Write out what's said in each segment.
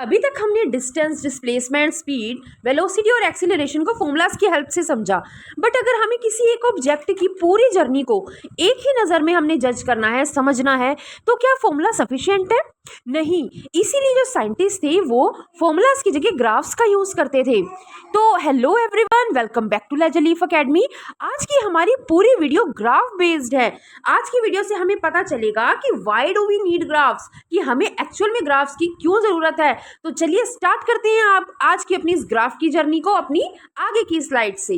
अभी तक हमने डिस्टेंस, डिस्प्लेसमेंट, स्पीड, वेलोसिटी और एक्सीलरेशन को फॉर्मूलाज की हेल्प से समझा। बट अगर हमें किसी एक ऑब्जेक्ट की पूरी जर्नी को एक ही नज़र में हमने जज करना है, समझना है, तो क्या फॉर्मूला सफिशिएंट है? नहीं। इसीलिए जो साइंटिस्ट थे वो फॉर्मूलाज की जगह ग्राफ्स का यूज करते थे। तो hello everyone, welcome back to Leisure Leaf Academy. आज की हमारी पूरी वीडियो ग्राफ बेस्ड है। आज की वीडियो से हमें पता चलेगा कि why do we need graphs, कि हमें एक्चुअल में ग्राफ्स की क्यों जरूरत है। तो चलिए स्टार्ट करते हैं आप आज की अपनी इस ग्राफ की जर्नी को अपनी आगे की स्लाइड से।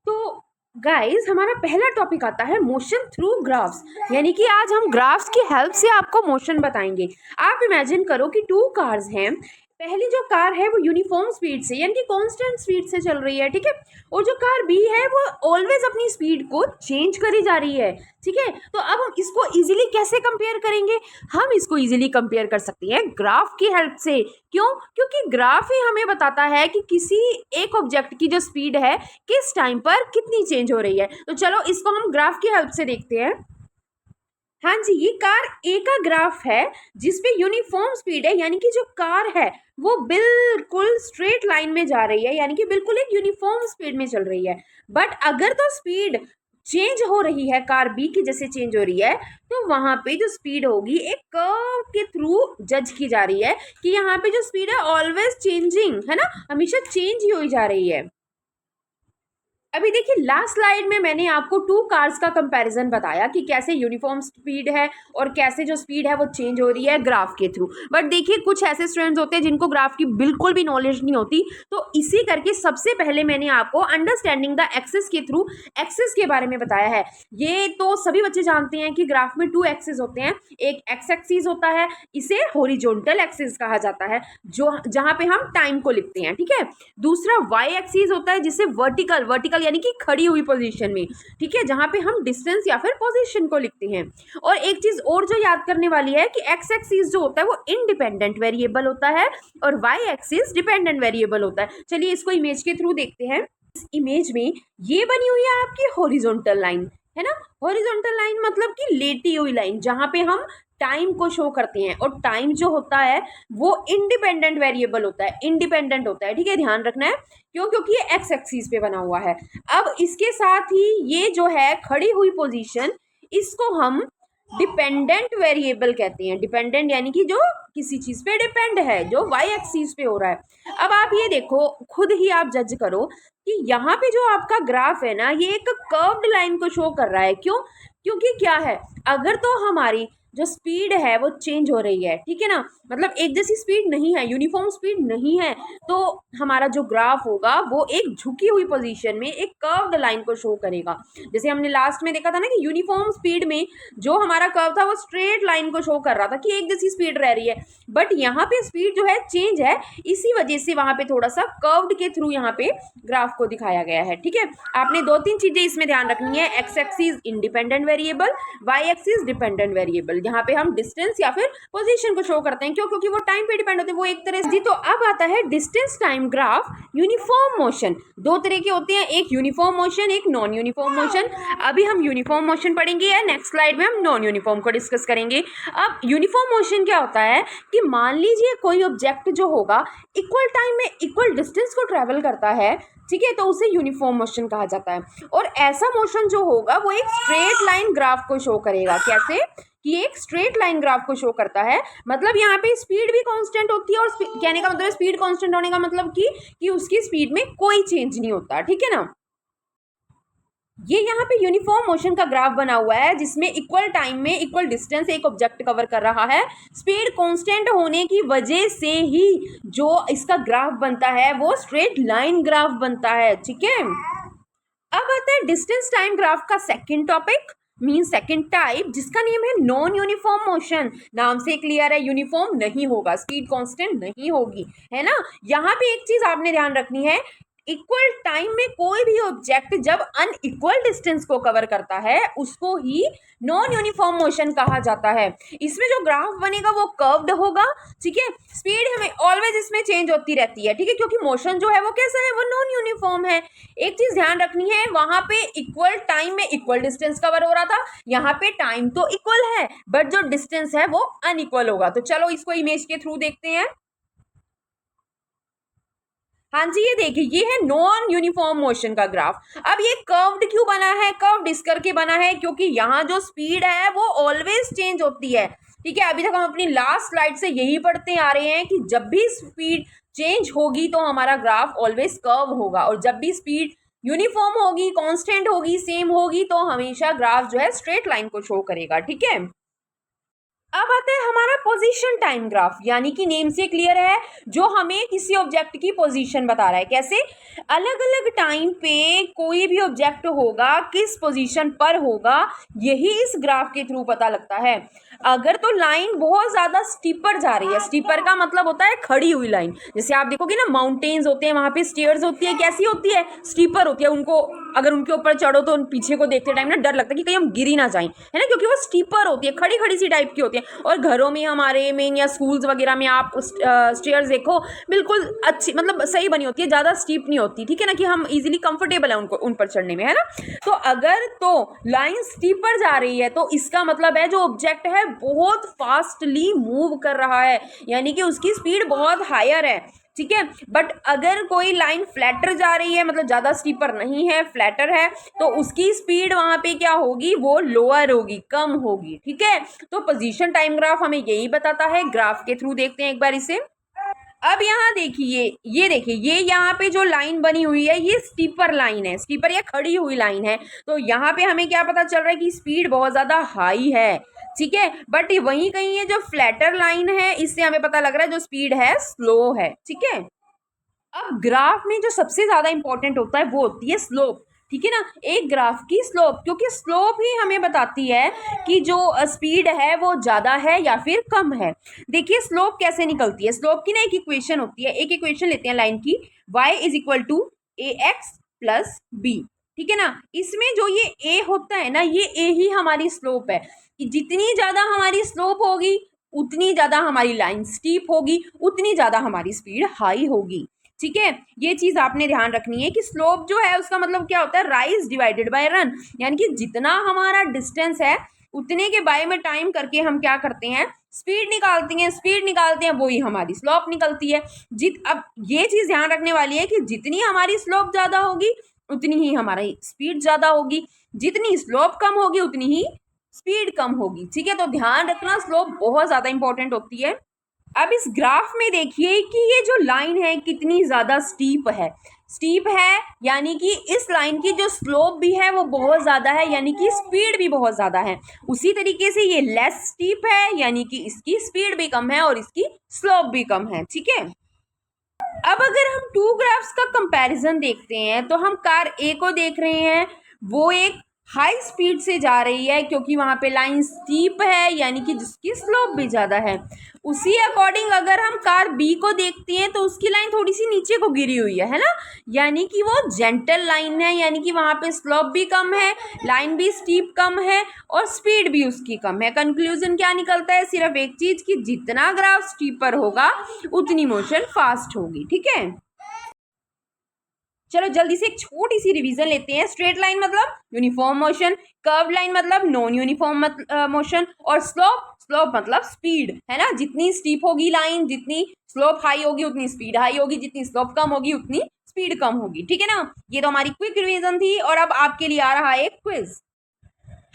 तो गाइस, हमारा पहला टॉपिक आता है मोशन थ्रू ग्राफ्स, यानी कि आज हम ग्राफ्स की हेल्प से आपको मोशन बताएंगे। आप इमेजिन करो कि टू कार्स हैं। पहली जो कार है वो यूनिफॉर्म स्पीड से यानी कि कांस्टेंट स्पीड से चल रही है, ठीक है। और जो कार बी है वो ऑलवेज अपनी स्पीड को चेंज करी जा रही है, ठीक है। तो अब हम इसको इजीली कैसे कंपेयर करेंगे? हम इसको इजीली कंपेयर कर सकते हैं ग्राफ की हेल्प से। क्यों? क्योंकि ग्राफ ही हमें बताता है कि किसी एक ऑब्जेक्ट की जो स्पीड है किस टाइम पर कितनी चेंज हो रही है। तो चलो इसको हम ग्राफ की हेल्प से देखते हैं। हाँ जी, ये कार ए का ग्राफ है जिसपे यूनिफॉर्म स्पीड है, यानी कि जो कार है वो बिल्कुल स्ट्रेट लाइन में जा रही है, यानी कि बिल्कुल एक यूनिफॉर्म स्पीड में चल रही है। बट अगर तो स्पीड चेंज हो रही है, कार बी की जैसे चेंज हो रही है, तो वहां पे जो स्पीड होगी एक कर्व के थ्रू जज की जा रही है कि यहाँ पे जो स्पीड है ऑलवेज चेंजिंग है ना, हमेशा चेंज ही हो जा रही है। अभी देखिए लास्ट स्लाइड में मैंने आपको टू कार्स का कंपैरिजन बताया कि कैसे यूनिफॉर्म स्पीड है और कैसे जो स्पीड है वो चेंज हो रही है ग्राफ के थ्रू। बट देखिए कुछ ऐसे स्टूडेंट्स होते हैं जिनको ग्राफ की बिल्कुल भी नॉलेज नहीं होती, तो इसी करके सबसे पहले मैंने आपको अंडरस्टैंडिंग द एक्सिस के थ्रू एक्सिस के बारे में बताया है। ये तो सभी बच्चे जानते हैं कि ग्राफ में टू एक्सिस होते हैं। एक एक्स एक्सिस होता है, इसे हॉरिजॉन्टल एक्सिस कहा जाता है, जो जहां पे हम टाइम को लिखते हैं, ठीक है। दूसरा वाई एक्सिस होता है जिसे वर्टिकल यानी कि खड़ी हुई पोजीशन में, ठीक है, जहां पे हम डिस्टेंस या फिर पोजीशन को लिखते हैं। और एक चीज और जो याद करने वाली है कि एक्स एक्सिस जो होता है वो इंडिपेंडेंट वेरिएबल होता है और वाई एक्सिस डिपेंडेंट वेरिएबल होता है। चलिए इसको इमेज के थ्रू देखते हैं। इस इमेज में ये बनी हुई है आपकी हॉरिजॉन्टल लाइन, है ना। हॉरिजॉन्टल लाइन मतलब कि लेटी हुई लाइन, जहां पे हम टाइम को शो करते हैं। और टाइम जो होता है वो इंडिपेंडेंट वेरिएबल होता है, इंडिपेंडेंट होता है, ठीक है, ध्यान रखना है। क्यों? क्योंकि ये एक्स एक्सिस पे बना हुआ है। अब इसके साथ ही ये जो है खड़ी हुई पोजीशन, इसको हम डिपेंडेंट वेरिएबल कहते हैं। डिपेंडेंट यानी कि जो किसी चीज पे डिपेंड है, जो वाई एक्सिस पे हो रहा है। अब आप ये देखो, खुद ही आप जज करो कि यहाँ पे जो आपका ग्राफ है ना, ये एक कर्व्ड लाइन को शो कर रहा है। क्यों? क्योंकि क्या है, अगर तो हमारी जो स्पीड है वो चेंज हो रही है, ठीक है ना, मतलब एक जैसी स्पीड नहीं है, यूनिफॉर्म स्पीड नहीं है, तो हमारा जो ग्राफ होगा वो एक झुकी हुई पोजीशन में एक कर्व्ड लाइन को शो करेगा। जैसे हमने लास्ट में देखा था ना कि यूनिफॉर्म स्पीड में जो हमारा कर्व था वो स्ट्रेट लाइन को शो कर रहा था कि एक जैसी स्पीड रह रही है। बट यहाँ पे स्पीड जो है चेंज है, इसी वजह से वहां पे थोड़ा सा कर्व्ड के थ्रू यहाँ पे ग्राफ को दिखाया गया है, ठीक है। आपने दो तीन चीजें इसमें ध्यान रखनी है। X axis independent variable, y axis dependent variable, यहाँ पे हम डिस्टेंस या फिर पोजीशन को शो करते हैं। क्यों? क्योंकि वो टाइम पे डिपेंड होते हैं, वो एक तरह से जी। तो अब आता है distance time graph, uniform motion. दो तरह के होते हैं, एक यूनिफॉर्म मोशन, एक नॉन यूनिफॉर्म मोशन। अभी हम यूनिफॉर्म मोशन पढ़ेंगे या नेक्स्ट स्लाइड में हम नॉन यूनिफॉर्म को डिस्कस करेंगे। अब यूनिफॉर्म मोशन क्या होता है कि मान लीजिए कोई ऑब्जेक्ट जो होगा इक्वल टाइम में इक्वल डिस्टेंस को ट्रेवल करता है, ठीक है, तो उसे यूनिफॉर्म मोशन कहा जाता है। और ऐसा मोशन जो होगा वो एक स्ट्रेट लाइन ग्राफ को शो करेगा। कैसे? कि एक स्ट्रेट लाइन ग्राफ को शो करता है, मतलब यहाँ पे स्पीड भी कांस्टेंट होती है। और कहने का मतलब स्पीड कांस्टेंट होने का मतलब कि उसकी स्पीड में कोई चेंज नहीं होता, ठीक है ना। ये यहाँ पे यूनिफॉर्म मोशन का ग्राफ बना हुआ है जिसमें इक्वल टाइम में इक्वल डिस्टेंस एक ऑब्जेक्ट कवर कर रहा है। स्पीड कांस्टेंट होने की वजह से ही जो इसका ग्राफ बनता है वो स्ट्रेट लाइन ग्राफ बनता है, ठीक है। अब आता है डिस्टेंस टाइम ग्राफ का second topic, mean second type, जिसका नेम है नॉन यूनिफॉर्म मोशन। नाम से क्लियर है, यूनिफॉर्म नहीं होगा, स्पीड कांस्टेंट नहीं होगी, है ना। यहाँ पे एक चीज आपने ध्यान रखनी है, इक्वल टाइम में कोई भी ऑब्जेक्ट जब अनइक्वल डिस्टेंस को कवर करता है उसको ही नॉन यूनिफॉर्म मोशन कहा जाता है। इसमें जो ग्राफ बनेगा वो कर्व्ड होगा, ठीक है। स्पीड हमें ऑलवेज इसमें चेंज होती रहती है, ठीक है, क्योंकि मोशन जो है वो कैसा है, वो नॉन यूनिफॉर्म है। एक चीज ध्यान रखनी है, वहां पे इक्वल टाइम में इक्वल डिस्टेंस कवर हो रहा था, यहाँ पे टाइम तो इक्वल है बट जो डिस्टेंस है वो अनइक्वल होगा। तो चलो इसको इमेज के थ्रू देखते हैं। हाँ जी, ये देखिए, ये है नॉन यूनिफॉर्म मोशन का ग्राफ। अब ये कर्व्ड क्यों बना है, कर्व्ड इस करके बना है क्योंकि यहाँ जो स्पीड है वो ऑलवेज चेंज होती है, ठीक है। अभी तक हम अपनी लास्ट स्लाइड से यही पढ़ते आ रहे हैं कि जब भी स्पीड चेंज होगी तो हमारा ग्राफ ऑलवेज कर्व होगा, और जब भी स्पीड यूनिफॉर्म होगी, कांस्टेंट होगी, सेम होगी, तो हमेशा ग्राफ जो है स्ट्रेट लाइन को शो करेगा, ठीक है। अब आता है हमारा पोजीशन टाइम ग्राफ, यानी कि नेम से क्लियर है, जो हमें किसी ऑब्जेक्ट की पोजीशन बता रहा है। कैसे, अलग अलग टाइम पे कोई भी ऑब्जेक्ट होगा किस पोजीशन पर होगा, यही इस ग्राफ के थ्रू पता लगता है। अगर तो लाइन बहुत ज्यादा स्टीपर जा रही है, स्टीपर का मतलब होता है खड़ी हुई लाइन, जैसे आप देखोगे ना माउंटेन्स होते हैं, वहां पे स्टेयर्स होती है, कैसी होती है, स्टीपर होती है। उनको अगर उनके ऊपर चढ़ो तो पीछे को देखते टाइम ना डर लगता है कि कहीं हम गिरी ना जाएं, है ना, क्योंकि वो स्टीपर होती है, खड़ी खड़ी सी टाइप की होती है। और घरों में हमारे में या स्कूल्स वगैरह में आप स्टेयर्स देखो, बिल्कुल अच्छी, मतलब सही बनी होती है, ज़्यादा स्टीप नहीं होती, ठीक है ना, कि हम इजीली कंफर्टेबल है उनको उन पर चढ़ने में, है ना। तो अगर तो लाइन स्टीपर जा रही है तो इसका मतलब है जो ऑब्जेक्ट है बहुत फास्टली मूव कर रहा है, यानी कि उसकी स्पीड बहुत हायर है, ठीक है। बट अगर कोई लाइन फ्लैटर जा रही है, मतलब ज्यादा स्टीपर नहीं है, फ्लैटर है, तो उसकी स्पीड वहां पे क्या होगी, वो लोअर होगी, कम होगी, ठीक है। तो पोजीशन टाइम ग्राफ हमें यही बताता है। ग्राफ के थ्रू देखते हैं एक बार इसे। अब यहाँ देखिए, ये देखिए, ये यहाँ पे जो लाइन बनी हुई है ये स्टीपर लाइन है, स्टीपर या खड़ी हुई लाइन है। तो यहाँ पे हमें क्या पता चल रहा है कि स्पीड बहुत ज्यादा हाई है, ठीक है। बट वहीं कहीं ये जो फ्लैटर लाइन है, इससे हमें पता लग रहा है जो स्पीड है स्लो है, ठीक है। अब ग्राफ में जो सबसे ज्यादा इंपॉर्टेंट होता है वो होती है स्लोप, ठीक है ना, एक ग्राफ की स्लोप, क्योंकि स्लोप ही हमें बताती है कि जो स्पीड है वो ज्यादा है या फिर कम है। देखिए स्लोप कैसे निकलती है, स्लोप की ना एक इक्वेशन होती है, एक इक्वेशन लेते हैं लाइन की, y is equal to a x plus b, ठीक है ना। इसमें जो ये a होता है ना, ये a ही हमारी स्लोप है, कि जितनी ज्यादा हमारी स्लोप होगी उतनी ज्यादा हमारी लाइन स्टीप होगी, उतनी ज्यादा हमारी स्पीड हाई होगी, ठीक है। ये चीज आपने ध्यान रखनी है कि स्लोप जो है उसका मतलब क्या होता है, राइज डिवाइडेड बाय रन, यानी कि जितना हमारा डिस्टेंस है उतने के बाय में टाइम करके हम क्या करते हैं, स्पीड निकालते हैं, वही हमारी स्लोप निकलती है। अब ये चीज ध्यान रखने वाली है कि जितनी हमारी स्लोप ज्यादा होगी उतनी ही हमारी स्पीड ज्यादा होगी, जितनी स्लोप कम होगी उतनी ही स्पीड कम होगी, ठीक है। तो ध्यान रखना, स्लोप बहुत ज्यादा इंपॉर्टेंट होती है। अब इस ग्राफ में देखिए कि ये जो लाइन है कितनी ज़्यादा स्टीप है, यानी कि इस लाइन की जो स्लोप भी है वो बहुत ज़्यादा है, यानी कि स्पीड भी बहुत ज़्यादा है। उसी तरीके से ये लेस स्टीप है, यानी कि इसकी स्पीड भी कम है और इसकी स्लोप भी कम है, ठीक है। अब अगर हम टू ग्राफ्स का कंपैरिजन देखते हैं तो हम कार ए को देख रहे हैं, वो एक हाई स्पीड से जा रही है क्योंकि वहां पे लाइन स्टीप है, यानी कि जिसकी स्लोप भी ज़्यादा है। उसी अकॉर्डिंग अगर हम कार बी को देखते हैं तो उसकी लाइन थोड़ी सी नीचे को गिरी हुई है ना, यानी कि वो जेंटल लाइन है, यानी कि वहां पे स्लोप भी कम है, लाइन भी स्टीप कम है और स्पीड भी उसकी कम है। कंक्लूजन क्या निकलता है, सिर्फ एक चीज कि जितना ग्राफ स्टीपर होगा उतनी मोशन फास्ट होगी, ठीक है। चलो जल्दी से एक छोटी सी रिवीजन लेते हैं। स्ट्रेट लाइन मतलब यूनिफॉर्म मोशन, कर्व लाइन मतलब नॉन यूनिफॉर्म मोशन, और स्लोप मतलब स्पीड, है ना। जितनी स्टीप होगी लाइन, जितनी स्लोप हाई होगी उतनी स्पीड हाई होगी, जितनी स्लोप कम होगी उतनी स्पीड कम होगी, ठीक है ना। ये तो हमारी क्विक रिवीजन थी और अब आपके लिए आ रहा है एक क्विज।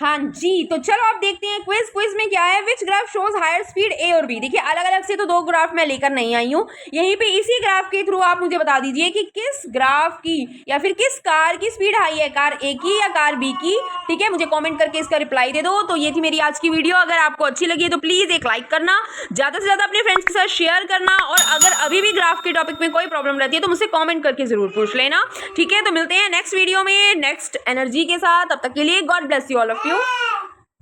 हाँ जी, तो चलो आप देखते हैं क्विज में क्या है। Which graph shows higher speed, A और बी। देखिए अलग अलग से तो दो ग्राफ मैं लेकर नहीं आई हूँ, यहीं पे इसी ग्राफ के थ्रू आप मुझे बता दीजिए कि किस ग्राफ की या फिर किस कार की स्पीड हाई है, कार ए की या कार बी की, ठीक है। मुझे कमेंट करके इसका रिप्लाई दे दो। तो ये थी मेरी आज की वीडियो, अगर आपको अच्छी लगी है तो प्लीज एक लाइक करना, ज्यादा से ज्यादा अपने फ्रेंड्स के साथ शेयर करना, और अगर अभी भी ग्राफ के टॉपिक में कोई प्रॉब्लम रहती है तो मुझसे कॉमेंट करके जरूर पूछ लेना, ठीक है। तो मिलते हैं नेक्स्ट वीडियो में नेक्स्ट एनर्जी के साथ, तब तक के लिए God bless you all of you.